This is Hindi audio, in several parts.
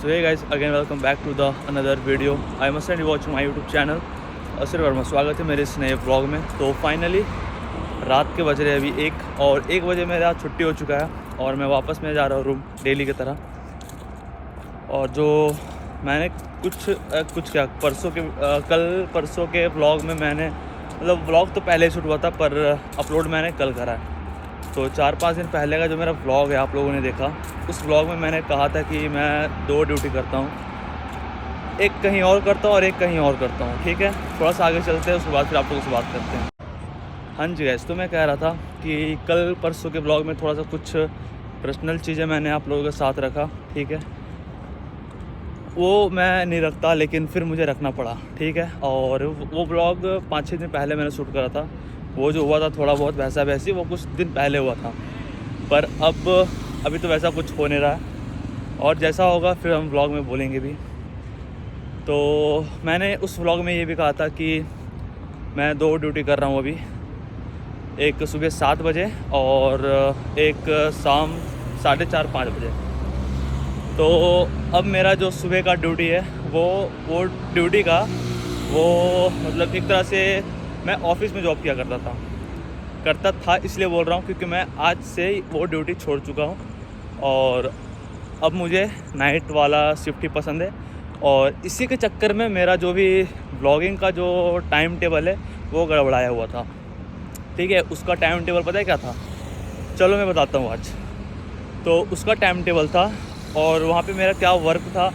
So hey guys, again welcome back to the another video. I must say you watching my YouTube channel. असर वर्मा, स्वागत है मेरे इस नए व्लॉग में। तो फाइनली रात के बज रहे हैं अभी 1 बजे मेरा छुट्टी हो चुका है और मैं वापस में जा रहा हूँ रूम डेली की तरह। और जो मैंने कुछ क्या कल परसों के व्लॉग में मैंने मतलब व्लॉग तो पहले ही शूट हुआ था पर अपलोड मैंने कल करा है। तो 4-5 दिन पहले का जो मेरा व्लॉग है आप लोगों ने देखा, उस व्लॉग में मैंने कहा था कि मैं 2 ड्यूटी करता हूँ, एक कहीं और करता हूँ और एक कहीं और करता हूँ। ठीक है, थोड़ा सा आगे चलते हैं, उसके बाद फिर आप लोगों से बात करते हैं। हाँ जी गैस, तो मैं कह रहा था कि कल परसों के व्लॉग में थोड़ा सा कुछ पर्सनल चीज़ें मैंने आप लोगों के साथ रखा। ठीक है, वो मैं नहीं रखता लेकिन फिर मुझे रखना पड़ा। ठीक है, और वो व्लॉग 5-6 दिन पहले मैंने शूट करा था। वो जो हुआ था थोड़ा बहुत वैसा वैसी वो कुछ दिन पहले हुआ था, पर अभी तो वैसा कुछ हो नहीं रहा है और जैसा होगा फिर हम व्लॉग में बोलेंगे भी। तो मैंने उस व्लॉग में ये भी कहा था कि मैं 2 ड्यूटी कर रहा हूँ अभी, एक सुबह 7 बजे और एक शाम 4:30-5 बजे। तो अब मेरा जो सुबह का ड्यूटी है वो ड्यूटी का वो मतलब एक तरह से मैं ऑफिस में जॉब किया करता था इसलिए बोल रहा हूँ क्योंकि मैं आज से वो ड्यूटी छोड़ चुका हूँ और अब मुझे नाइट वाला शिफ्ट ही पसंद है। और इसी के चक्कर में मेरा जो भी ब्लॉगिंग का जो टाइम टेबल है वो गड़बड़ाया हुआ था। ठीक है, उसका टाइम टेबल पता है क्या था? चलो मैं बताता हूँ आज। तो उसका टाइम टेबल था और वहाँ पे मेरा क्या वर्क था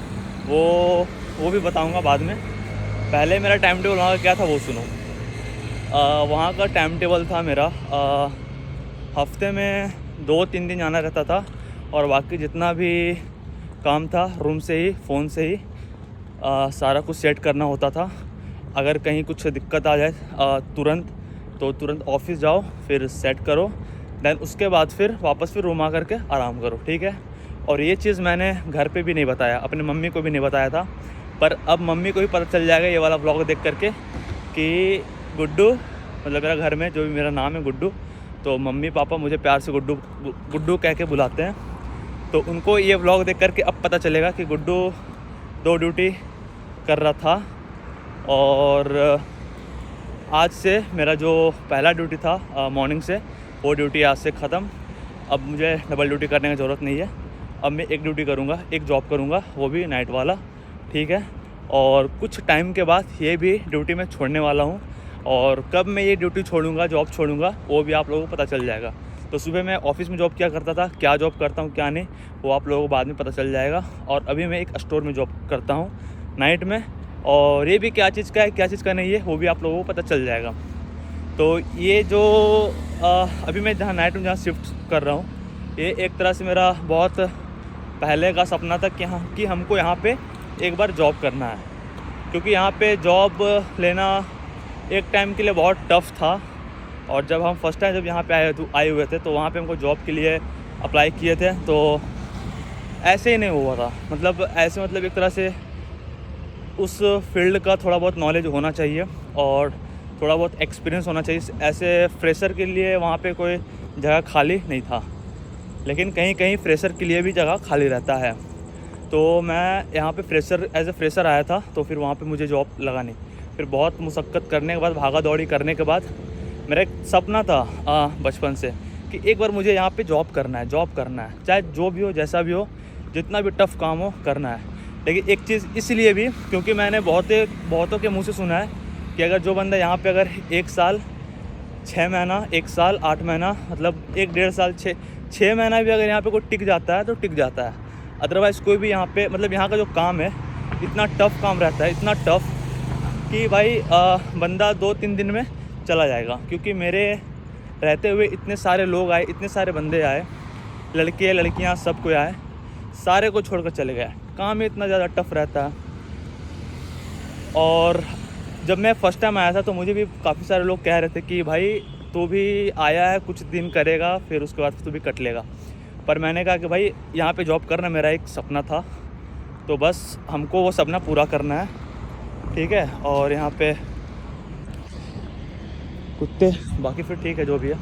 वो भी बताऊँगा बाद में। पहले मेरा टाइम टेबल वहाँ का क्या था वो सुनो। वहाँ का टाइम टेबल था मेरा हफ्ते में 2-3 दिन जाना रहता था और बाकी जितना भी काम था रूम से ही फ़ोन से ही सारा कुछ सेट करना होता था। अगर कहीं कुछ दिक्कत आ जाए तुरंत ऑफिस जाओ, फिर सेट करो, देन उसके बाद फिर वापस फिर रूम आ करके आराम करो। ठीक है, और ये चीज़ मैंने घर पे भी नहीं बताया, अपने मम्मी को भी नहीं बताया था, पर अब मम्मी को भी पता चल जाएगा ये वाला व्लॉग देख करके कि गुड्डू, मतलब मेरा घर में जो भी मेरा नाम है गुड्डू, तो मम्मी पापा मुझे प्यार से गुड्डू कह के बुलाते हैं। तो उनको ये व्लॉग देख करके अब पता चलेगा कि गुड्डू 2 ड्यूटी कर रहा था। और आज से मेरा जो पहला ड्यूटी था मॉर्निंग से, वो ड्यूटी आज से ख़त्म। अब मुझे डबल ड्यूटी करने की ज़रूरत नहीं है। अब मैं एक ड्यूटी करूँगा, एक जॉब करूँगा, वो भी नाइट वाला। ठीक है, और कुछ टाइम के बाद ये भी ड्यूटी मैं छोड़ने वाला हूँ और कब मैं ये ड्यूटी छोड़ूंगा, जॉब छोड़ूंगा, वो भी आप लोगों को पता चल जाएगा। तो सुबह मैं ऑफिस में जॉब किया करता था, क्या जॉब करता हूँ क्या नहीं वो आप लोगों को बाद में पता चल जाएगा। और अभी मैं एक स्टोर में जॉब करता हूँ नाइट में, और ये भी क्या चीज़ का है क्या चीज़ का नहीं है वो भी आप लोगों को पता चल जाएगा। तो ये जो अभी मैं जहाँ नाइट में जहाँ शिफ्ट कर रहा हूँ, ये एक तरह से मेरा बहुत पहले का सपना था कि हमको यहाँ पर एक बार जॉब करना है, क्योंकि यहाँ पे जॉब लेना एक टाइम के लिए बहुत टफ़ था। और जब हम फर्स्ट टाइम जब यहाँ पे आए हुए थे तो वहाँ पे हमको जॉब के लिए अप्लाई किए थे, तो ऐसे ही नहीं हुआ था। मतलब एक तरह से उस फील्ड का थोड़ा बहुत नॉलेज होना चाहिए और थोड़ा बहुत एक्सपीरियंस होना चाहिए। ऐसे फ्रेशर के लिए वहाँ पे कोई जगह खाली नहीं था, लेकिन कहीं कहीं फ्रेशर के लिए भी जगह खाली रहता है। तो मैं यहाँ पे एज ए फ्रेशर आया था, तो फिर वहाँ पे मुझे जॉब लगा नहीं। फिर बहुत मुशक्क़त करने के बाद, भागा दौड़ी करने के बाद, मेरा एक सपना था बचपन से कि एक बार मुझे यहाँ पे जॉब करना है, चाहे जो भी हो, जैसा भी हो, जितना भी टफ़ काम हो करना है। लेकिन एक चीज़ इसलिए भी क्योंकि मैंने बहुतों के मुँह से सुना है कि अगर जो बंदा यहाँ पर अगर 1 साल 6 महीना, 1 साल 8 महीना, मतलब 1-1.5 साल 6 महीना भी अगर यहाँ पर कोई टिक जाता है तो टिक जाता है। अदरवाइज़ कोई भी यहाँ पे मतलब यहाँ का जो काम है इतना टफ़ काम रहता है, इतना टफ़ कि भाई बंदा 2-3 दिन में चला जाएगा। क्योंकि मेरे रहते हुए इतने सारे लोग आए, इतने सारे बंदे आए, लड़के लड़कियाँ सब कोई आए, सारे को छोड़कर चले गए। काम ही इतना ज़्यादा टफ़ रहता है। और जब मैं फ़र्स्ट टाइम आया था तो मुझे भी काफ़ी सारे लोग कह रहे थे कि भाई तू भी आया है, कुछ दिन करेगा, फिर उसके बाद तू भी कट लेगा। पर मैंने कहा कि भाई यहाँ पे जॉब करना मेरा एक सपना था, तो बस हमको वो सपना पूरा करना है। ठीक है, और यहाँ पे कुत्ते बाकी फिर ठीक है जो भी है।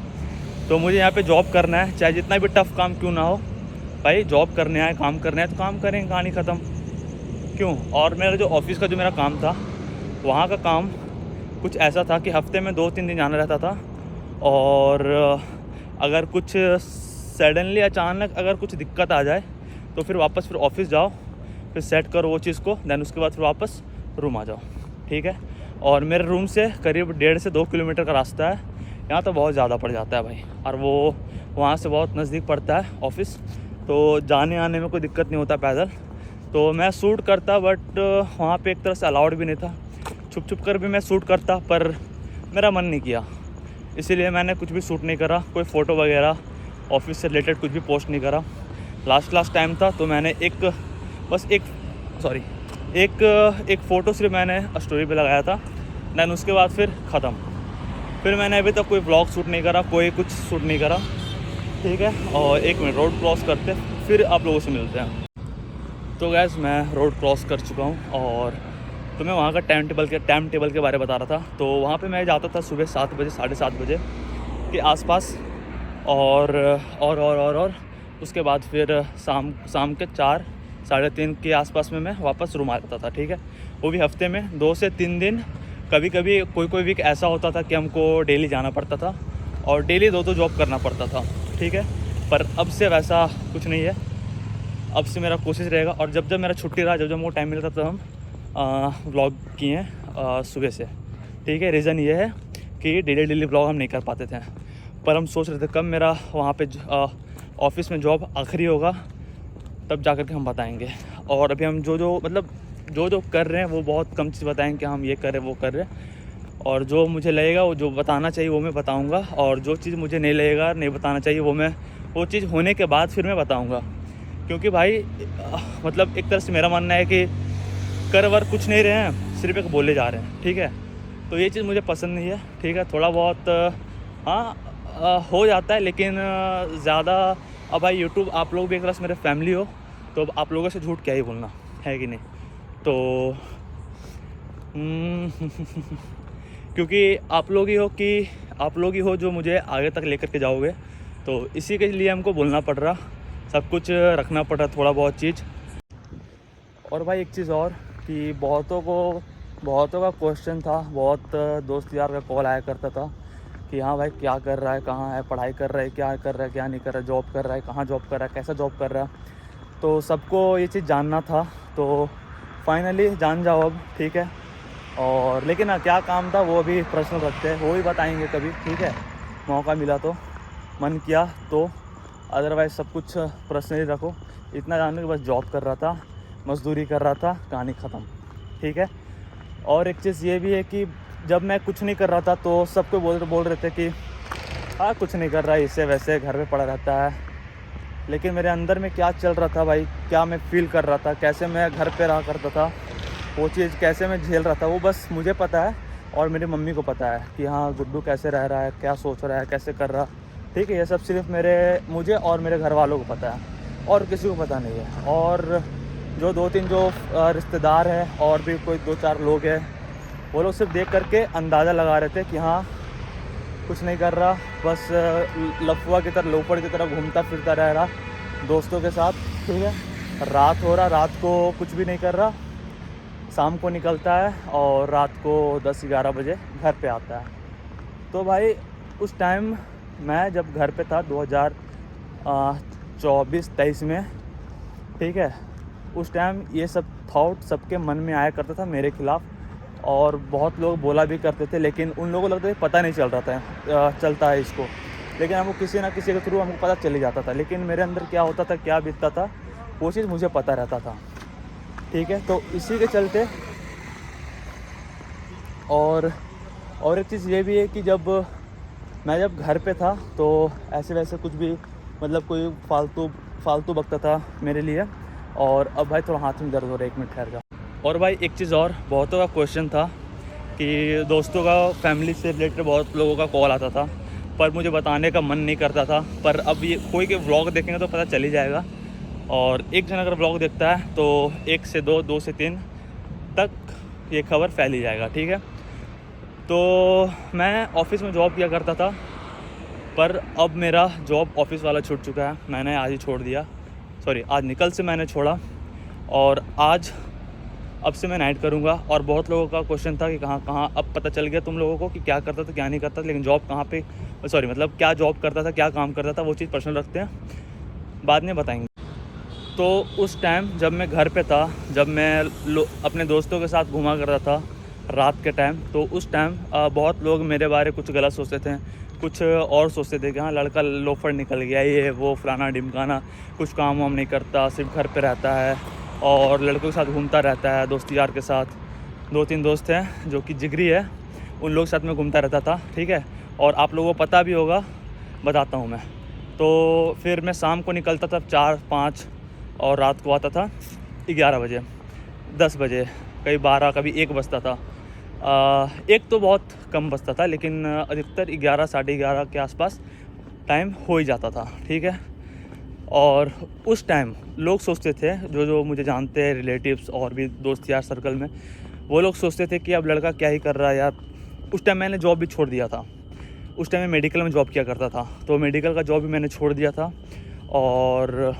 तो मुझे यहाँ पे जॉब करना है, चाहे जितना भी टफ़ काम क्यों ना हो। भाई जॉब करने आए, काम करने आए तो काम करें, कहानी ख़त्म। क्यों। और मेरा जो ऑफिस का जो मेरा काम था, वहाँ का काम कुछ ऐसा था कि हफ्ते में 2-3 दिन जाना रहता था, और अगर कुछ सडनली अचानक अगर कुछ दिक्कत आ जाए तो फिर वापस फिर ऑफिस जाओ, फिर सेट करो वो चीज़ को, देन उसके बाद फिर वापस रूम आ जाओ, ठीक है। और मेरे रूम से करीब 1.5 से 2 किलोमीटर का रास्ता है। यहाँ तो बहुत ज़्यादा पड़ जाता है भाई, और वो वहाँ से बहुत नज़दीक पड़ता है ऑफिस, तो जाने आने में कोई दिक्कत नहीं होता पैदल। तो मैं शूट करता, बट वहाँ पे एक तरह से अलाउड भी नहीं था। छुप छुप कर भी मैं शूट करता, पर मेरा मन नहीं किया, इसीलिए मैंने कुछ भी शूट नहीं करा, कोई फ़ोटो वगैरह ऑफिस से रिलेटेड कुछ भी पोस्ट नहीं करा। लास्ट टाइम था तो मैंने एक फ़ोटो सिर्फ मैंने स्टोरी पे लगाया था, दैन उसके बाद फिर ख़त्म। फिर मैंने अभी तक कोई ब्लॉग शूट नहीं करा, कोई कुछ शूट नहीं करा, ठीक है। और 1 मिनट रोड क्रॉस करते फिर आप लोगों से मिलते हैं। तो गैस मैं रोड क्रॉस कर चुका हूँ, और तो मैं वहाँ का टाइम टेबल के बारे में बता रहा था। तो वहाँ पे मैं जाता था सुबह 7 बजे 7:30 बजे के आसपास, और उसके बाद फिर शाम के 4 साढ़े 3 के आसपास में मैं वापस रूम आ जाता था, ठीक है। वो भी हफ्ते में 2 से 3 दिन, कभी कभी कोई वीक ऐसा होता था कि हमको डेली जाना पड़ता था, और डेली 2 जॉब करना पड़ता था, ठीक है। पर अब से वैसा कुछ नहीं है, अब से मेरा कोशिश रहेगा। और जब मेरा छुट्टी रहा, जब हमको टाइम मिलता तो हम व्लॉग किए सुबह से, ठीक है। रीज़न ये है कि डेली व्लॉग हम नहीं कर पाते थे, पर हम सोच रहे थे कब मेरा वहाँ पे ऑफिस में जॉब आखिरी होगा, तब जा कर के हम बताएंगे। और अभी हम जो कर रहे हैं वो बहुत कम चीज़ बताएंगे कि हम ये कर रहे हैं वो कर रहे हैं, और जो मुझे लगेगा वो जो बताना चाहिए वो मैं बताऊंगा, और जो चीज़ मुझे नहीं लगेगा नहीं बताना चाहिए वो चीज़ होने के बाद फिर मैं बताऊंगा। क्योंकि भाई एक तरह से मेरा मानना है कि कर वर कुछ नहीं रहे हैं, सिर्फ एक बोले जा रहे हैं, ठीक है। तो ये चीज़ मुझे पसंद नहीं है, ठीक है। थोड़ा बहुत हो जाता है, लेकिन ज़्यादा। अब भाई यूट्यूब, आप लोग भी एक तरह से मेरे फैमिली हो, तो अब आप लोगों से झूठ क्या ही बोलना है कि नहीं। तो क्योंकि आप लोग ही हो जो मुझे आगे तक लेकर के जाओगे, तो इसी के लिए हमको बोलना पड़ रहा, सब कुछ रखना पड़ रहा, थोड़ा बहुत चीज़। और भाई एक चीज़ और कि बहुतों का क्वेश्चन था, बहुत दोस्त यार का कॉल आया करता था कि हाँ भाई क्या कर रहा है, कहाँ है, पढ़ाई कर रहा है, क्या कर रहा है, क्या नहीं कर रहा है, जॉब कर रहा है, कहाँ जॉब कर रहा है, कैसा जॉब कर रहा है। तो सबको ये चीज़ जानना था, तो फाइनली जान जाओ अब, ठीक है। और लेकिन क्या काम था वो भी पर्सनल रखते हैं, वो भी बताएंगे कभी, ठीक है, मौका मिला तो, मन किया तो। अदरवाइज़ सब कुछ पर्सनली रखो। इतना जानने कि बस जॉब कर रहा था, मजदूरी कर रहा था, कहानी ख़त्म, ठीक है। और एक चीज़ ये भी है कि जब मैं कुछ नहीं कर रहा था तो सबको बोल रहे थे कि हाँ कुछ नहीं कर रहा है, इससे वैसे घर पे पड़ा रहता है। लेकिन मेरे अंदर में क्या चल रहा था भाई, क्या मैं फ़ील कर रहा था, कैसे मैं घर पे रहा करता था, वो चीज़ कैसे मैं झेल रहा था, वो बस मुझे पता है और मेरी मम्मी को पता है कि हाँ गुड्डू कैसे रह रहा है, क्या सोच रहा है, कैसे कर रहा, ठीक है। ये सब सिर्फ मुझे और मेरे घर वालों को पता है, और किसी को पता नहीं है। और जो 2-3 जो रिश्तेदार हैं और भी कोई 2-4 लोग हैं, वो लोग सिर्फ देख करके अंदाज़ा लगा रहे थे कि हाँ कुछ नहीं कर रहा, बस लफुआ की तरह, लोफड़ की तरह घूमता फिरता रह रहा दोस्तों के साथ, ठीक है। रात हो रहा, रात को कुछ भी नहीं कर रहा, शाम को निकलता है और रात को 10-11 बजे घर पे आता है। तो भाई उस टाइम मैं जब घर पे था 2024-23 में, ठीक है, उस टाइम ये सब थॉट सबके मन में आया करता था मेरे ख़िलाफ़, और बहुत लोग बोला भी करते थे, लेकिन उन लोगों को लगता है पता नहीं चलता है इसको, लेकिन हमको किसी ना किसी के थ्रू हमको पता चल ही जाता था। लेकिन मेरे अंदर क्या होता था, क्या बीतता था, वो चीज़ मुझे पता रहता था, ठीक है। तो इसी के चलते और एक चीज़ ये भी है कि जब घर पे था तो ऐसे वैसे कुछ भी कोई फालतू बकता था मेरे लिए। और अब भाई थोड़ा हाथ में दर्द हो रहा है, 1 मिनट ठहर जा। और भाई एक चीज़ और, बहुतों का क्वेश्चन था कि दोस्तों का, फैमिली से रिलेटेड बहुत लोगों का कॉल आता था, पर मुझे बताने का मन नहीं करता था। पर अब ये कोई के व्लॉग देखेंगे तो पता चल ही जाएगा, और एक जन अगर व्लॉग देखता है तो 1 से 2, 2 से 3 तक ये खबर फैल ही जाएगा, ठीक है। तो मैं ऑफिस में जॉब किया करता था, पर अब मेरा जॉब ऑफिस वाला छूट चुका है, मैंने आज ही छोड़ दिया, आज निकल से मैंने छोड़ा। और आज अब से मैं नाइट करूँगा। और बहुत लोगों का क्वेश्चन था कि कहाँ कहाँ, अब पता चल गया तुम लोगों को कि क्या करता था क्या नहीं करता था, लेकिन जॉब कहाँ पे, सॉरी मतलब क्या जॉब करता था, क्या काम करता था, वो चीज़ पर्सनल रखते हैं, बाद में बताएंगे। तो उस टाइम जब मैं घर पे था, जब मैं अपने दोस्तों के साथ घूमा करता था रात के टाइम, तो उस टाइम बहुत लोग मेरे बारे कुछ गलत सोचते थे, कुछ और सोचते थे कि हाँ लड़का लोफर निकल गया, ये वो फलाना ढिमकाना, कुछ काम वाम नहीं करता, सिर्फ घर पे रहता है और लड़कों के साथ घूमता रहता है, दोस्त यार के साथ। 2-3 दोस्त हैं जो कि जिगरी है, उन लोग के साथ में घूमता रहता था, ठीक है। और आप लोगों को पता भी होगा, बताता हूँ मैं। तो फिर मैं शाम को निकलता था 4-5 और रात को आता था 11 बजे, 10 बजे, कभी 12, कभी 1 बजता था। एक तो बहुत कम बजता था, लेकिन अधिकतर 11, साढ़े 11 के आसपास टाइम हो ही जाता था, ठीक है। और उस टाइम लोग सोचते थे, जो मुझे जानते हैं, रिलेटिव्स और भी दोस्त यार सर्कल में, वो लोग सोचते थे कि अब लड़का क्या ही कर रहा है यार। उस टाइम मैंने जॉब भी छोड़ दिया था, उस टाइम मैं मेडिकल में जॉब किया करता था, तो मेडिकल का जॉब भी मैंने छोड़ दिया था। और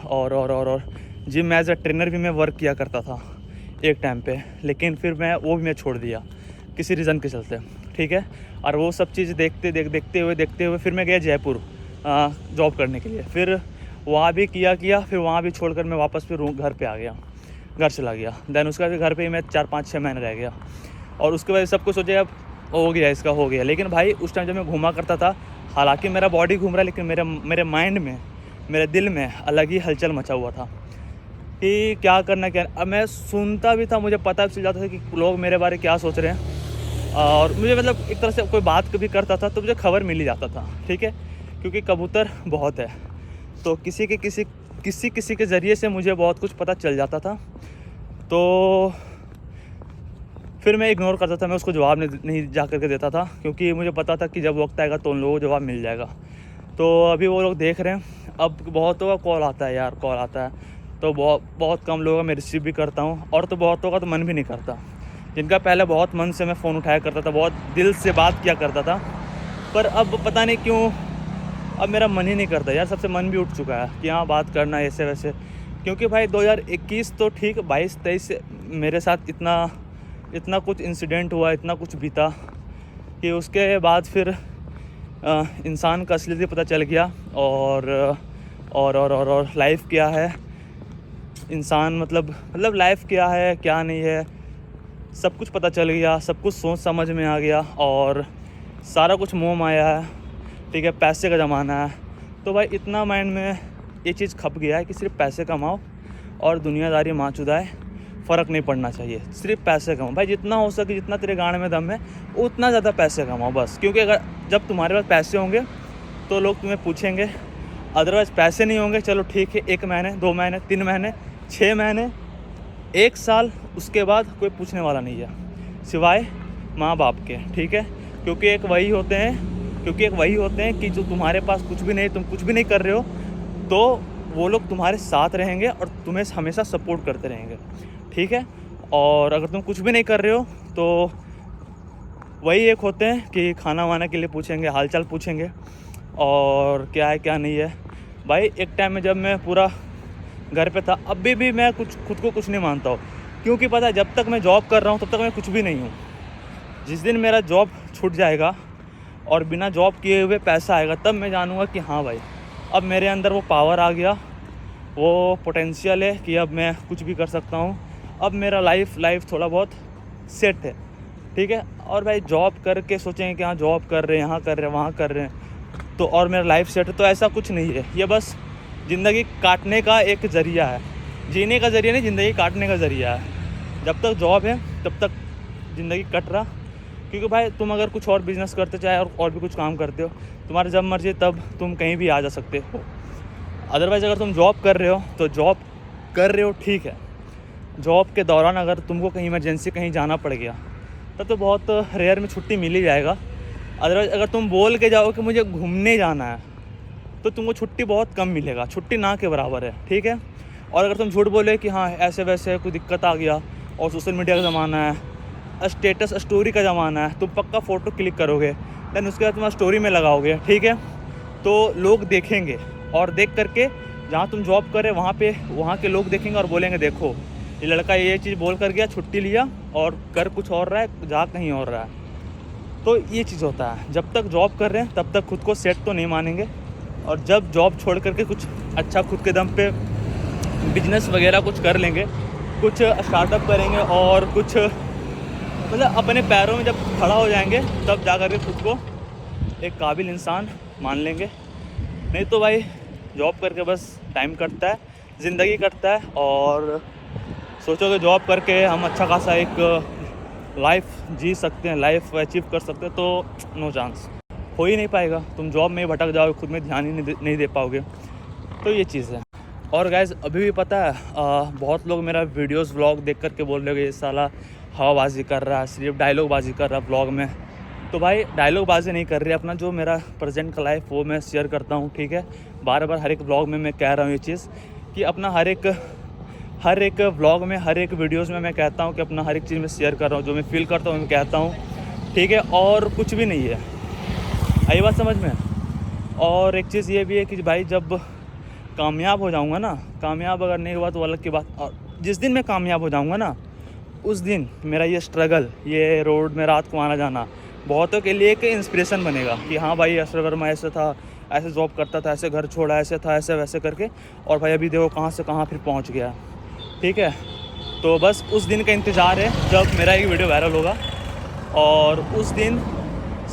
जिम एज अ ट्रेनर भी मैं वर्क किया करता था एक टाइम पे, लेकिन फिर वो भी मैं छोड़ दिया किसी रीज़न के चलते, ठीक है। और वो सब चीज़ देखते हुए फिर मैं गया जयपुर जॉब करने के लिए। फिर वहाँ भी किया, फिर वहाँ भी छोड़कर मैं वापस फिर घर पे आ गया, घर चला गया। देन उसके बाद घर पे ही मैं 4-5-6 महीने रह गया। और उसके बाद सब कुछ सोचे अब हो गया, इसका हो गया। लेकिन भाई उस टाइम जब मैं घूमा करता था, हालांकि मेरा बॉडी घूम रहा है, लेकिन मेरे माइंड में, मेरे दिल में अलग ही हलचल मचा हुआ था कि क्या करना क्या। अब मैं सुनता भी था, मुझे पता भी चल जाता था कि लोग मेरे बारे क्या सोच रहे हैं, और मुझे मतलब एक तरह से कोई बात कभी करता था तो मुझे खबर मिल ही जाता था, ठीक है। क्योंकि कबूतर बहुत है, तो किसी के ज़रिए से मुझे बहुत कुछ पता चल जाता था। तो फिर मैं इग्नोर करता था, मैं उसको जवाब नहीं जा कर के देता था, क्योंकि मुझे पता था कि जब वक्त आएगा तो उन लोगों को जवाब मिल जाएगा। तो अभी वो लोग देख रहे हैं, अब बहुतों का कॉल आता है यार, कॉल आता है, तो बहुत कम लोगों का मैं रिसीव भी करता हूँ, और तो बहुतों का तो मन भी नहीं करता। जिनका पहले बहुत मन से मैं फ़ोन उठाया करता था, बहुत दिल से बात किया करता था, पर अब पता नहीं क्यों अब मेरा मन ही नहीं करता यार। सबसे मन भी उठ चुका है कि हाँ बात करना ऐसे वैसे, क्योंकि भाई 2021 तो ठीक, 22-23 मेरे साथ इतना कुछ इंसिडेंट हुआ, इतना कुछ बीता कि उसके बाद फिर इंसान का असलियत पता चल गया। और लाइफ क्या है, इंसान मतलब लाइफ क्या है क्या नहीं है, सब कुछ पता चल गया, सब कुछ सोच समझ में आ गया, और सारा कुछ मोह माया है, ठीक है, पैसे का ज़माना है। तो भाई इतना माइंड में ये चीज़ खप गया है कि सिर्फ पैसे कमाओ और दुनियादारी माँ चुदाए, फ़र्क नहीं पड़ना चाहिए, सिर्फ पैसे कमाओ भाई, जितना हो सके, जितना तेरे गाड़ में दम है उतना ज़्यादा पैसे कमाओ बस। क्योंकि अगर जब तुम्हारे पास पैसे होंगे तो लोग तुम्हें पूछेंगे, अदरवाइज़ पैसे नहीं होंगे, चलो ठीक है 1 महीने 2 महीने 3 महीने 6 महीने 1 साल, उसके बाद कोई पूछने वाला नहीं है सिवाय माँ बाप के, ठीक है। क्योंकि एक वही होते हैं कि जो तुम्हारे पास कुछ भी नहीं, तुम कुछ भी नहीं कर रहे हो, तो वो लोग तुम्हारे साथ रहेंगे और तुम्हें हमेशा सपोर्ट करते रहेंगे, ठीक है। और अगर तुम कुछ भी नहीं कर रहे हो तो वही एक होते हैं कि खाना वाना के लिए पूछेंगे, हालचाल पूछेंगे, और क्या है क्या नहीं है। भाई एक टाइम में जब मैं पूरा घर पे था, अभी भी मैं खुद को कुछ नहीं मानता हूँ, क्योंकि पता है जब तक मैं जॉब कर रहा हूँ तब तक मैं कुछ भी नहीं हूँ। जिस दिन मेरा जॉब छूट जाएगा और बिना जॉब किए हुए पैसा आएगा, तब मैं जानूँगा कि हाँ भाई अब मेरे अंदर वो पावर आ गया, वो पोटेंशियल है कि अब मैं कुछ भी कर सकता हूँ, अब मेरा लाइफ थोड़ा बहुत सेट है, ठीक है। और भाई जॉब करके सोचेंगे कि हाँ जॉब कर रहे हैं, यहाँ कर रहे हैं, वहाँ कर रहे हैं, तो और मेरा लाइफ सेट है, तो ऐसा कुछ नहीं है। ये बस ज़िंदगी काटने का एक ज़रिया है, जीने का ज़रिया नहीं, ज़िंदगी काटने का ज़रिया है। जब तक जॉब है तब तक ज़िंदगी कट रहा, क्योंकि भाई तुम अगर कुछ और बिज़नेस करते चाहे और भी कुछ काम करते हो, तुम्हारे जब मर्जी तब तुम कहीं भी आ जा सकते हो। अदरवाइज़ अगर तुम जॉब कर रहे हो तो जॉब कर रहे हो, ठीक है। जॉब के दौरान अगर तुमको कहीं इमरजेंसी कहीं जाना पड़ गया तब तो बहुत रेयर में छुट्टी मिल ही जाएगा। अदरवाइज़ अगर तुम बोल के जाओ कि मुझे घूमने जाना है तो तुमको छुट्टी बहुत कम मिलेगा, छुट्टी ना के बराबर है, ठीक है। और अगर तुम झूठ बोले कि हाँ ऐसे वैसे कोई दिक्कत आ गया, और सोशल मीडिया का ज़माना है, स्टेटस स्टोरी का ज़माना है, तुम पक्का फ़ोटो क्लिक करोगे, दैन उसके बाद तुम स्टोरी में लगाओगे, ठीक है, तो लोग देखेंगे, और देख करके जहाँ तुम जॉब कर रहे वहाँ के लोग देखेंगे और बोलेंगे देखो ये लड़का ये चीज़ बोल कर गया, छुट्टी लिया और कर कुछ और रहा है, जा कहीं और रहा है। तो ये चीज़ होता है, जब तक जॉब कर रहे हैं तब तक खुद को सेट तो नहीं मानेंगे, और जब जॉब छोड़ करके कुछ अच्छा खुद के दम पे बिजनेस वगैरह कुछ कर लेंगे, कुछ स्टार्टअप करेंगे और कुछ मतलब अपने पैरों में जब खड़ा हो जाएंगे, तब जा कर के खुद को एक काबिल इंसान मान लेंगे। नहीं तो भाई जॉब करके बस टाइम कटता है, ज़िंदगी कटता है, और सोचो कि जॉब करके हम अच्छा खासा एक लाइफ जी सकते हैं, लाइफ अचीव कर सकते हैं, तो नो चांस, हो ही नहीं पाएगा। तुम जॉब में ही भटक जाओगे, खुद में ध्यान ही नहीं दे पाओगे। तो ये चीज़ है। और गाइस अभी भी पता है बहुत लोग मेरा वीडियोस व्लॉग देख करके बोल रहे हो ये साला हवाबाजी कर रहा है, सिर्फ डायलॉग बाजी कर रहा है व्लॉग में। तो भाई डायलॉग बाजी नहीं कर रही, अपना जो मेरा प्रेजेंट का लाइफ वो मैं शेयर करता हूँ, ठीक है। बार बार हर एक व्लॉग में मैं कह रहा हूँ ये चीज़ कि अपना हर एक व्लॉग में, हर एक वीडियोस में मैं कहता हूँ कि अपना हर एक चीज़ में शेयर कर रहा हूँ, जो मैं फील करता हूँ मैं कहता हूँ, ठीक है। और कुछ भी नहीं है, आई बात समझ में। और एक चीज़ ये भी है कि भाई जब कामयाब हो जाऊँगा ना, कामयाब अगर नहीं हुआ तो अलग की बात, और जिस दिन मैं कामयाब हो जाऊँगा ना, उस दिन मेरा ये स्ट्रगल, ये रोड में रात को आना जाना बहुतों के लिए एक इंस्पिरेशन बनेगा कि हाँ भाई असर वर्मा ऐसा था, ऐसे जॉब करता था, ऐसे घर छोड़ा, ऐसे था, ऐसे वैसे करके, और भाई अभी देखो कहाँ से कहाँ फिर पहुँच गया, ठीक है। तो बस उस दिन का इंतज़ार है जब मेरा एक वीडियो वायरल होगा, और उस दिन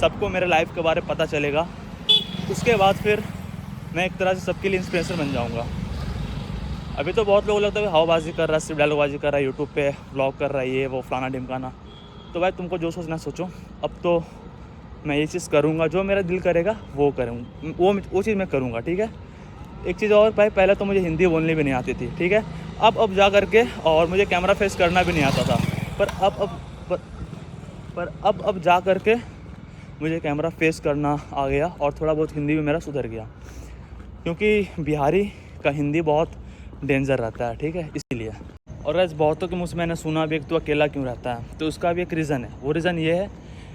सबको मेरे लाइफ के बारे में पता चलेगा। उसके बाद फिर मैं एक तरह से सबके लिए इंस्पिरेशन बन जाऊंगा। अभी तो बहुत लोग लगता है हवाबाजी कर रहा है, सिर्फ डायलॉगबाजी कर रहा है, यूट्यूब पे व्लॉग कर रहा है, ये वो फलाना ढिमकाना। तो भाई तुमको जो सोचना सोचो, अब तो मैं ये चीज़ करूँगा, जो मेरा दिल करेगा वो करूँगा, वो चीज़ मैं करूँगा, ठीक है। एक चीज़ और भाई, पहले तो मुझे हिंदी बोलनी भी नहीं आती थी, ठीक है। अब जा करके, और मुझे कैमरा फेस करना भी नहीं आता था, पर अब जा करके मुझे कैमरा फेस करना आ गया, और थोड़ा बहुत हिंदी भी मेरा सुधर गया, क्योंकि बिहारी का हिंदी बहुत डेंजर रहता है, ठीक है, इसीलिए। और वैसे बहुतों के मुँह से मैंने सुना भी, एक तो अकेला क्यों रहता है, तो उसका भी एक रीज़न है। वो रीज़न ये है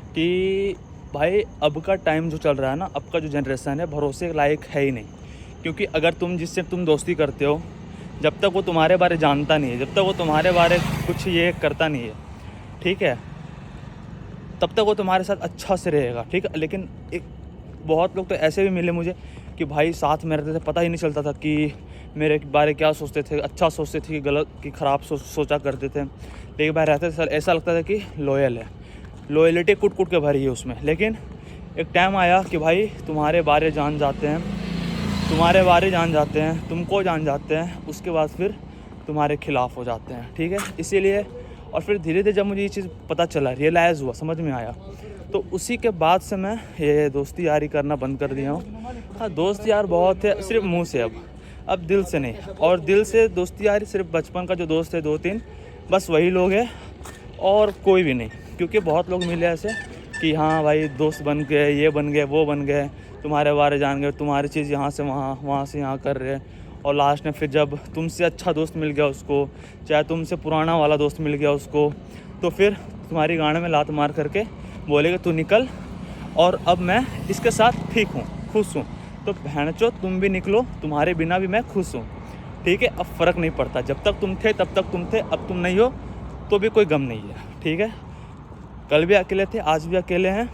कि भाई अब का टाइम जो चल रहा है ना, अब का जो जनरेशन है, भरोसे लायक है ही नहीं। क्योंकि अगर जिससे तुम दोस्ती करते हो, जब तक वो तुम्हारे बारे जानता नहीं है, जब तक वो तुम्हारे बारे कुछ ये करता नहीं है, ठीक है, तब तक वो तुम्हारे साथ अच्छा से रहेगा, ठीक है। लेकिन एक बहुत लोग तो ऐसे भी मिले मुझे कि भाई साथ में रहते थे, पता ही नहीं चलता था कि मेरे बारे क्या सोचते थे, अच्छा सोचते थे कि गलत, कि ख़राब सोचा करते थे। लेकिन भाई रहते थे ऐसा लगता था कि लॉयल है, लॉयलिटी कूट कूट के भरी है उसमें। लेकिन एक टाइम आया कि भाई तुम्हारे बारे जान जाते हैं, तुम्हारे बारे जान जाते हैं, तुमको जान जाते हैं, उसके बाद फिर तुम्हारे खिलाफ़ हो जाते हैं, ठीक है। इसीलिए और फिर धीरे धीरे जब मुझे ये चीज़ पता चला, रियलाइज़ हुआ, समझ में आया, तो उसी के बाद से मैं ये दोस्ती यारी करना बंद कर दिया हूँ। हाँ दोस्त यार बहुत है, सिर्फ मुंह से, अब दिल से नहीं। और दिल से दोस्ती यारी सिर्फ बचपन का जो दोस्त है 2-3, बस वही लोग हैं, और कोई भी नहीं। क्योंकि बहुत लोग मिले ऐसे कि हाँ भाई दोस्त बन गए, ये बन गए, वो बन गए, तुम्हारे बारे जान गए, तुम्हारी चीज़ यहाँ से वहाँ, वहाँ से यहाँ कर रहे, और लास्ट में फिर जब तुमसे अच्छा दोस्त मिल गया उसको, चाहे तुमसे पुराना वाला दोस्त मिल गया उसको, तो फिर तुम्हारी गांड में लात मार करके बोलेगा तू निकल, और अब मैं इसके साथ ठीक हूँ, खुश हूँ। तो भैंचो तुम भी निकलो, तुम्हारे बिना भी मैं खुश हूँ, ठीक है। अब फ़र्क नहीं पड़ता, जब तक तुम थे तब तक तुम थे, अब तुम नहीं हो तो भी कोई गम नहीं है, ठीक है। कल भी अकेले थे, आज भी अकेले हैं,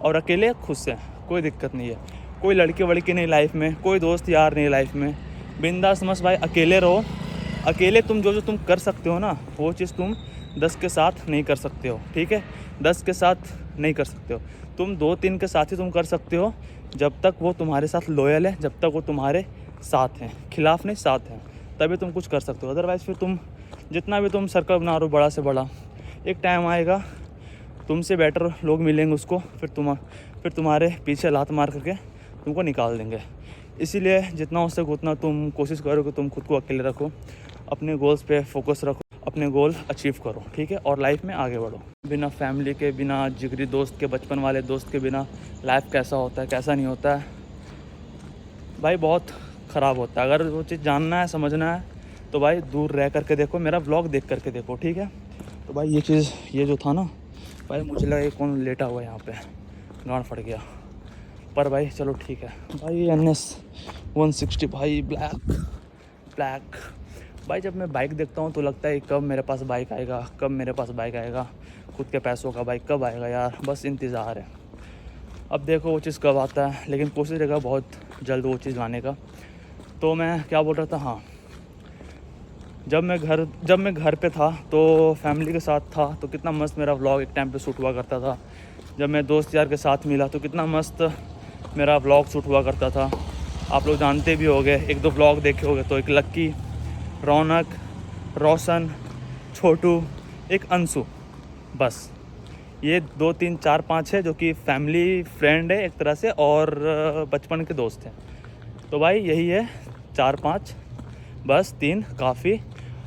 और अकेले खुश हैं, कोई दिक्कत नहीं है। कोई लड़की वड़की नहीं लाइफ में, कोई दोस्त यार नहीं लाइफ में, बिंदास मस्त भाई अकेले रहो। अकेले तुम जो तुम कर सकते हो ना, वो चीज़ तुम 10 के साथ नहीं कर सकते हो, ठीक है। 10 के साथ नहीं कर सकते हो, तुम 2-3 के साथ ही तुम कर सकते हो, जब तक वो तुम्हारे साथ लॉयल है, जब तक वो तुम्हारे साथ हैं, खिलाफ़ नहीं साथ हैं, तभी तुम कुछ कर सकते हो। अदरवाइज़ फिर तुम जितना भी तुम सर्कल बना रहे हो बड़ा से बड़ा, एक टाइम आएगा तुमसे बेटर लोग मिलेंगे उसको, फिर तुम्हारे पीछे लात मार करके तुमको निकाल देंगे। इसीलिए जितना हो सके उतना तुम कोशिश करो कि तुम खुद को अकेले रखो, अपने गोल्स पे फोकस रखो, अपने गोल अचीव करो, ठीक है, और लाइफ में आगे बढ़ो। बिना फैमिली के, बिना जिगरी दोस्त के, बचपन वाले दोस्त के बिना लाइफ कैसा होता है, कैसा नहीं होता है भाई, बहुत ख़राब होता है। अगर वो चीज़ जानना है, समझना है, तो भाई दूर रह करके देखो, मेरा व्लॉग देख करके देखो, ठीक है। तो भाई ये चीज़, ये जो था ना भाई, मुझे लगा कौन लेटा हुआ है यहाँ पे, गांड फट गया, पर भाई चलो ठीक है। भाई NS 160 भाई, ब्लैक भाई जब मैं बाइक देखता हूँ तो लगता है कब मेरे पास बाइक आएगा, कब मेरे पास बाइक आएगा, खुद के पैसों का बाइक कब आएगा यार, बस इंतज़ार है। अब देखो वो चीज़ कब आता है, लेकिन कोशिश रहेगा बहुत जल्द वो चीज़ लाने का। तो मैं क्या बोल रहा था, हाँ, जब मैं घर पे था तो फैमिली के साथ था तो कितना मस्त मेरा व्लॉग एक टाइम पे शूट हुआ करता था। जब मैं दोस्त यार के साथ मिला तो कितना मस्त मेरा व्लॉग शूट हुआ करता था। आप लोग जानते भी होंगे, एक दो व्लॉग देखे होंगे तो एक लक्की, रौनक, रोशन, छोटू, एक अंशु, बस ये 2 3 4 5 है जो कि फैमिली फ्रेंड है एक तरह से, और बचपन के दोस्त हैं। तो भाई यही है 4 5, बस 3 काफ़ी।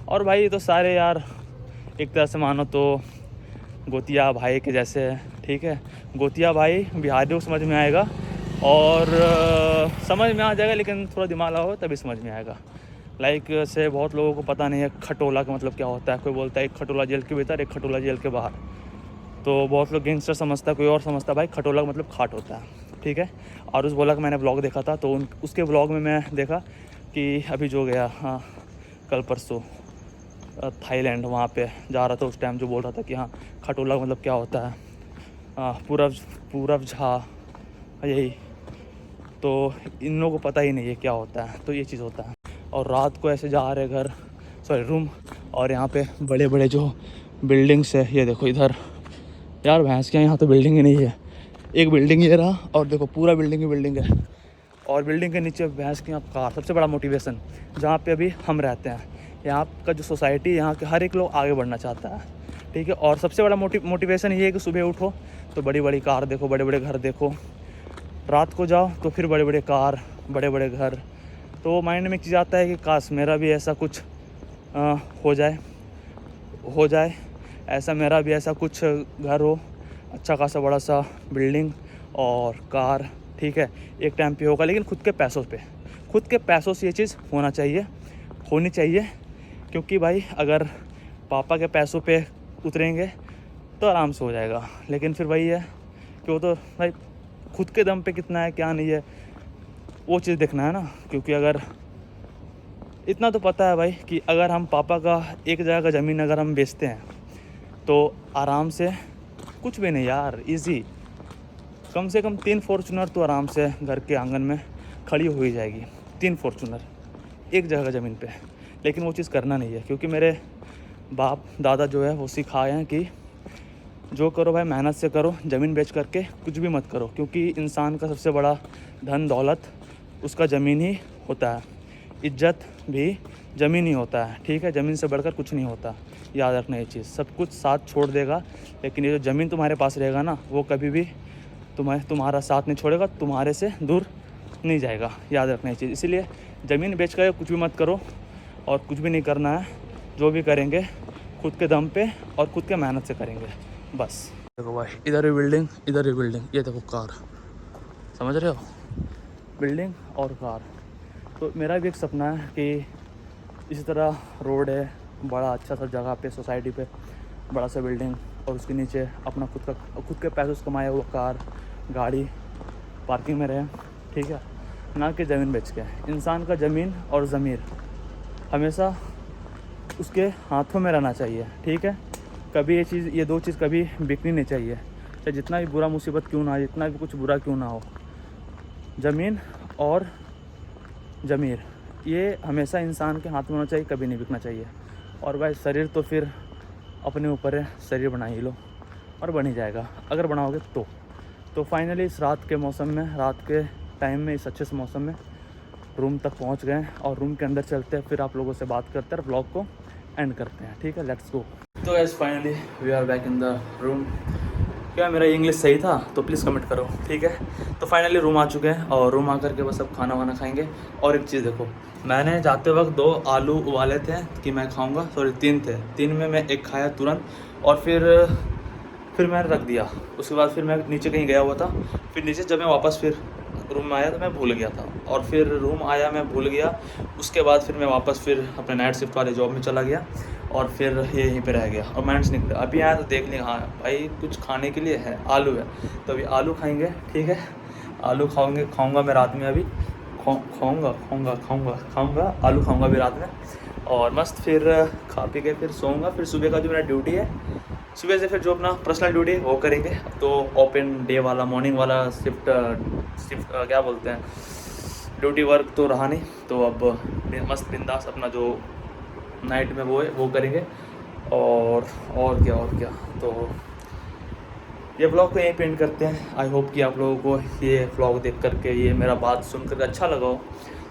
और भाई ये तो सारे यार एक तरह से मानो तो गोतिया भाई के जैसे है, ठीक है। गोतिया भाई बिहारियों को समझ में आएगा और समझ में आ जाएगा, लेकिन थोड़ा दिमाग लगाओ तभी समझ में आएगा। लाइक से बहुत लोगों को पता नहीं है खटोला का मतलब क्या होता है। कोई बोलता है एक खटोला जेल के भीतर, एक खटोला जेल के बाहर। तो बहुत लोग गैंगस्टर समझता है, कोई और समझता है भाई खटोला का मतलब खाट होता है, ठीक है। और उस बोला कि मैंने ब्लॉग देखा था तो उसके ब्लॉग में मैं देखा कि अभी जो गया, हाँ कल परसों थाईलैंड, वहाँ पे जा रहा था उस टाइम, जो बोल रहा था कि हाँ खटोला का मतलब क्या होता है, पूरब झा, यही। तो इन लोगों को पता ही नहीं है क्या होता है, तो ये चीज़ होता है। और रात को ऐसे जा रहे रूम, और यहाँ पे बड़े बड़े जो बिल्डिंग्स है, ये देखो इधर यार भैंस के यहाँ तो बिल्डिंग ही नहीं है। एक बिल्डिंग ये रहा और देखो पूरा बिल्डिंग ही बिल्डिंग है, और बिल्डिंग के नीचे भैंस की यहाँ कार। सबसे बड़ा मोटिवेशन जहाँ पे अभी हम रहते हैं, यहाँ का जो सोसाइटी, यहाँ के हर एक लोग आगे बढ़ना चाहता है, ठीक है। और सबसे बड़ा मोटिवेशन ये है कि सुबह उठो तो बड़ी बड़ी कार देखो, बड़े बड़े घर देखो, रात को जाओ तो फिर बड़े बड़े कार, बड़े बड़े घर। तो माइंड में एक चीज़ आता है कि काश मेरा भी ऐसा कुछ हो जाए, ऐसा मेरा भी ऐसा कुछ घर हो, अच्छा खासा बड़ा सा बिल्डिंग और कार, ठीक है। एक टाइम पे होगा, लेकिन खुद के पैसों से ये चीज़ होनी चाहिए। क्योंकि भाई अगर पापा के पैसों पे उतरेंगे तो आराम से हो जाएगा, लेकिन फिर वही है कि वो तो भाई खुद के दम पे कितना है क्या नहीं है वो चीज़ देखना है ना। क्योंकि अगर इतना तो पता है भाई कि अगर हम पापा का एक जगह का ज़मीन अगर हम बेचते हैं तो आराम से, कुछ भी नहीं यार, इजी, कम से कम 3 फॉर्चूनर तो आराम से घर के आंगन में खड़ी हो ही जाएगी। 3 फॉर्चूनर एक जगह ज़मीन पे। लेकिन वो चीज़ करना नहीं है, क्योंकि मेरे बाप दादा जो है वो सिखाए हैं कि जो करो भाई मेहनत से करो, ज़मीन बेच करके कुछ भी मत करो। क्योंकि इंसान का सबसे बड़ा धन दौलत उसका ज़मीन ही होता है, इज्जत भी ज़मीन ही होता है, ठीक है। ज़मीन से बढ़कर कुछ नहीं होता, याद रखना ये चीज़। सब कुछ साथ छोड़ देगा, लेकिन ये जो ज़मीन तुम्हारे पास रहेगा ना, वो कभी भी तुम्हारा साथ नहीं छोड़ेगा, तुम्हारे से दूर नहीं जाएगा, याद रखना ये चीज़। इसीलिए ज़मीन बेच कर कुछ भी मत करो, और कुछ भी नहीं करना है। जो भी करेंगे खुद के दम पे और खुद के मेहनत से करेंगे, बस। देखो भाई इधर भी बिल्डिंग, इधर भी बिल्डिंग, ये देखो कार, समझ रहे हो, बिल्डिंग और कार। तो मेरा भी एक सपना है कि इसी तरह रोड है, बड़ा अच्छा सा जगह पे, सोसाइटी पे बड़ा सा बिल्डिंग, और उसके नीचे अपना खुद के पैसों से कमाया हुआ कार, गाड़ी पार्किंग में रहे, ठीक है। ना कि ज़मीन बेच के। इंसान का ज़मीन और ज़मीर हमेशा उसके हाथों में रहना चाहिए, ठीक है। कभी ये दो चीज़ कभी बिकनी नहीं चाहिए, चाहे जितना भी बुरा मुसीबत क्यों ना आए, जितना भी कुछ बुरा क्यों ना हो, ज़मीन और ज़मीर ये हमेशा इंसान के हाथ में होना चाहिए, कभी नहीं बिकना चाहिए। और भाई शरीर तो फिर अपने ऊपर है, शरीर बना ही लो और बन ही जाएगा अगर बनाओगे तो फाइनली इस रात के मौसम में, रात के टाइम में, इस अच्छे से मौसम में रूम तक पहुंच गए, और रूम के अंदर चलते हैं, फिर आप लोगों से बात करते हैं और ब्लॉग को एंड करते हैं, ठीक है। Let's go. तो guys finally we are back in the room. क्या मेरा इंग्लिश सही था तो प्लीज़ कमेंट करो, ठीक है। तो फाइनली रूम आ चुके हैं, और रूम आकर के बस अब खाना वाना खाएंगे। और एक चीज़ देखो, मैंने जाते वक्त 2 आलू उबाले थे कि मैं खाऊंगा, सॉरी 3 थे, 3 में मैं 1 खाया तुरंत, और फिर मैंने रख दिया। उसके बाद फिर मैं नीचे कहीं गया हुआ था, फिर नीचे जब मैं वापस फिर रूम में आया तो मैं भूल गया था, और फिर रूम आया मैं भूल गया। उसके बाद फिर मैं वापस फिर अपने नाइट शिफ्ट वाले जॉब में चला गया, और फिर ये यहीं पे रह गया, और माइंड से निकला। अभी आया तो देख लिया, हाँ भाई कुछ खाने के लिए है, आलू है, तो अभी आलू खाएंगे, ठीक है। आलू खाऊंगा मैं रात में, अभी खाऊंगा आलू खाऊंगा अभी रात में। और मस्त फिर खा पी के फिर सोऊंगा। फिर सुबह का जो मेरा ड्यूटी है, सुबह से फिर जो अपना पर्सनल ड्यूटी है वो करेंगे। तो ओपन डे वाला मॉर्निंग वाला शिफ्ट क्या बोलते हैं, ड्यूटी वर्क तो रहा नहीं। तो अब मस्त बिंदास अपना जो नाइट में वो है वो करेंगे। और क्या तो ये व्लॉग को यहीं पे एंड करते हैं। आई होप कि आप लोगों को ये व्लॉग देख करके, ये मेरा बात सुन करके अच्छा लगा हो,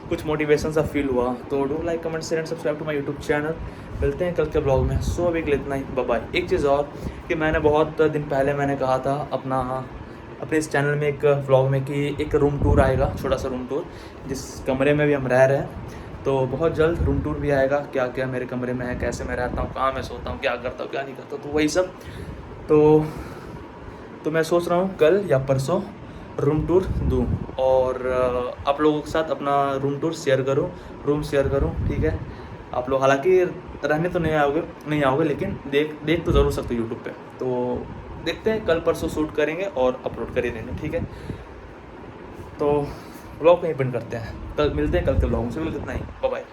कुछ मोटिवेशन सा फील हुआ। तो do like, comment, share and subscribe to my YouTube channel. मिलते हैं कल के ब्लॉग में। सो अभी के लिए इतना ही, बाय बाय। एक चीज़ और कि मैंने बहुत दिन पहले मैंने कहा था अपने इस चैनल में एक व्लॉग में कि एक रूम टूर आएगा, छोटा सा रूम टूर, जिस कमरे में भी हम रह रहे हैं। तो बहुत जल्द रूम टूर भी आएगा, क्या क्या मेरे कमरे में है, कैसे मैं रहता हूँ, कहाँ मैं सोता हूँ, क्या करता हूँ, क्या नहीं करता, तो वही सब। तो मैं सोच रहा हूँ कल या परसों रूम टूर दूँ और आप लोगों के साथ अपना रूम टूर शेयर करूँ, रूम शेयर करूँ, ठीक है। आप लोग हालांकि रहने तो नहीं आओगे, लेकिन देख तो ज़रूर सकते हो यूट्यूब पे। तो देखते हैं, कल परसों शूट करेंगे और अपलोड कर ही देंगे, ठीक है। तो व्लॉग कहीं बंद करते हैं, कल मिलते हैं कल के व्लॉग में। से कितना ही, बाय बाय।